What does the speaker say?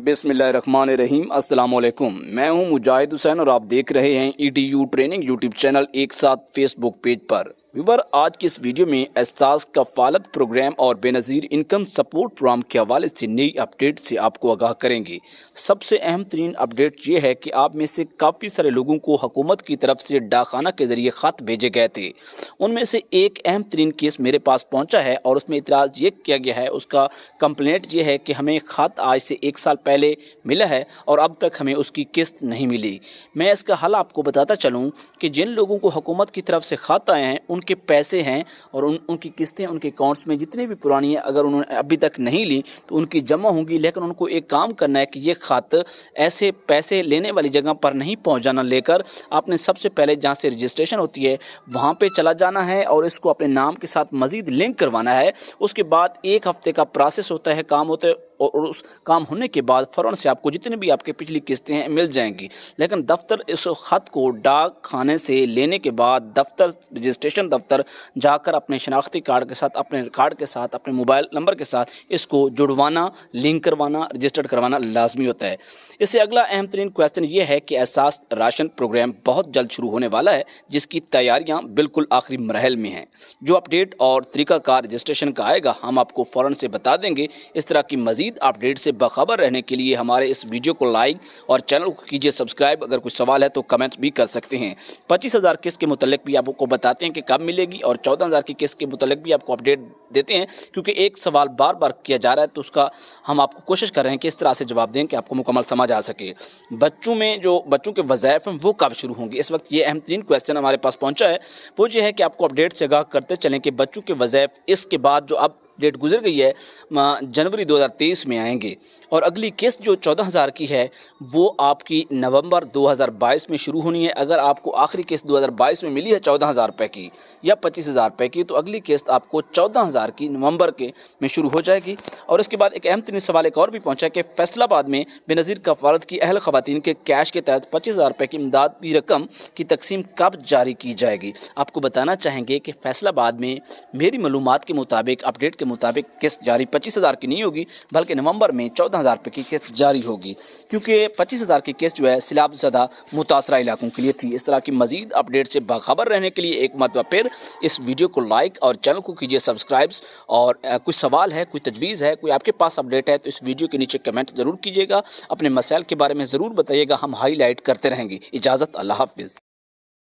बिस्मिल्लाहिर्रहमानिर्रहीम। अस्सलाम वालेकुम। मैं हूं मुजाहिद हुसैन और आप देख रहे हैं EDU ट्रेनिंग यूट्यूब चैनल एक साथ फेसबुक पेज पर। व्यूवर, आज की इस वीडियो में एहसास कफालत प्रोग्राम और बेनज़ीर इनकम सपोर्ट प्रोग्राम के हवाले से नई अपडेट से आपको आगाह करेंगे। सबसे अहम तरीन अपडेट ये है कि आप में से काफ़ी सारे लोगों को हुकूमत की तरफ से डाकखाना के ज़रिए ख़त भेजे गए थे। उनमें से एक अहम तरीन केस मेरे पास पहुंचा है और उसमें इतराज़ ये किया गया है, उसका कंप्लेंट ये है कि हमें ख़त आज से 1 साल पहले मिला है और अब तक हमें उसकी किस्त नहीं मिली। मैं इसका हल आपको बताता चलूँ कि जिन लोगों को हुकूमत की तरफ से ख़त आए हैं उनके पैसे हैं और उनकी किस्तें उनके अकाउंट्स में जितनी भी पुरानी है, अगर उन्होंने अभी तक नहीं ली तो उनकी जमा होंगी। लेकिन उनको एक काम करना है कि ये ख़त ऐसे पैसे लेने वाली जगह पर नहीं पहुंच जाना लेकर आपने सबसे पहले जहां से रजिस्ट्रेशन होती है वहां पे चला जाना है और इसको अपने नाम के साथ मज़ीद लिंक करवाना है। उसके बाद 1 हफ्ते का प्रोसेस होता है, काम होता है और उस काम होने के बाद फ़ौरन से आपको जितनी भी आपकी पिछली किस्तें हैं मिल जाएंगी। लेकिन दफ्तर इस ख़त को डाक खाने से लेने के बाद दफ्तर रजिस्ट्रेशन दफ्तर जाकर अपने शनाख्ती कार्ड के साथ, अपने कार्ड के साथ, अपने मोबाइल नंबर के साथ इसको जुड़वाना, लिंक करवाना, रजिस्टर्ड करवाना लाजमी होता है। इससे अगला अहम तरीन क्वेश्चन ये है कि एहसास राशन प्रोग्राम बहुत जल्द शुरू होने वाला है जिसकी तैयारियाँ बिल्कुल आखिरी मरहल में हैं। जो अपडेट और तरीक़ाकार रजिस्ट्रेशन का आएगा हम आपको फ़ौरन से बता देंगे। इस तरह की मज़ीद अपडेट से बाखबर रहने के लिए हमारे इस वीडियो को लाइक और चैनल को कीजिए सब्सक्राइब। अगर कुछ सवाल है तो कमेंट्स भी कर सकते हैं। 25,000 किस्त के मुतल्लिक भी आपको बताते हैं कि कब मिलेगी और 14,000 की किस्त के मुतल्लिक भी आपको अपडेट देते हैं, क्योंकि एक सवाल बार बार किया जा रहा है तो उसका हम आपको कोशिश कर रहे हैं कि इस तरह से जवाब दें कि आपको मुकम्मल समझ आ सके। बच्चों के वज़ाइफ हैं वो कब शुरू होंगे, इस वक्त ये अहम तरीन क्वेश्चन हमारे पास पहुंचा है। वो ये है कि आपको अपडेट से आगाह करते चलें कि बच्चों के वज़ाइफ इसके बाद जो अब डेट गुजर गई है जनवरी 2023 में आएंगे और अगली किस्त जो 14,000 की है वो आपकी नवंबर 2022 में शुरू होनी है। अगर आपको आखिरी किस्त 2022 में मिली है 14,000 रुपये की या 25,000 रुपये की तो अगली किस्त आपको 14,000 की नवंबर के में शुरू हो जाएगी। और इसके बाद एक अहम तरीन सवाल एक और भी पहुंचा है कि फैसलाबाद में बेनज़ीर कफ़ालत की अहल ख़वातीन के कैश के तहत 25,000 रुपये की इमदादी रकम की तकसीम कब जारी की जाएगी। आपको बताना चाहेंगे कि फैसलाबाद में मेरी मालूमात के मुताबिक, अपडेट के मुताबिक किस्त जारी 25,000 की नहीं होगी बल्कि नवंबर में 14,000 रुपये की किस्त जारी होगी, क्योंकि 25,000 की किस्त जो है सैलाब ज़दा मुतासरा इलाकों के लिए थी। इस तरह की मज़ीद अपडेट से बाखबर रहने के लिए एक मरतबा फिर इस वीडियो को लाइक और चैनल को कीजिए सब्सक्राइब। और कुछ सवाल है, कोई तजवीज़ है, कोई आपके पास अपडेट है तो इस वीडियो के नीचे कमेंट ज़रूर कीजिएगा। अपने मसाइल के बारे में ज़रूर बताइएगा, हम हाईलाइट करते रहेंगे। इजाज़त, अल्लाह हाफ़िज़।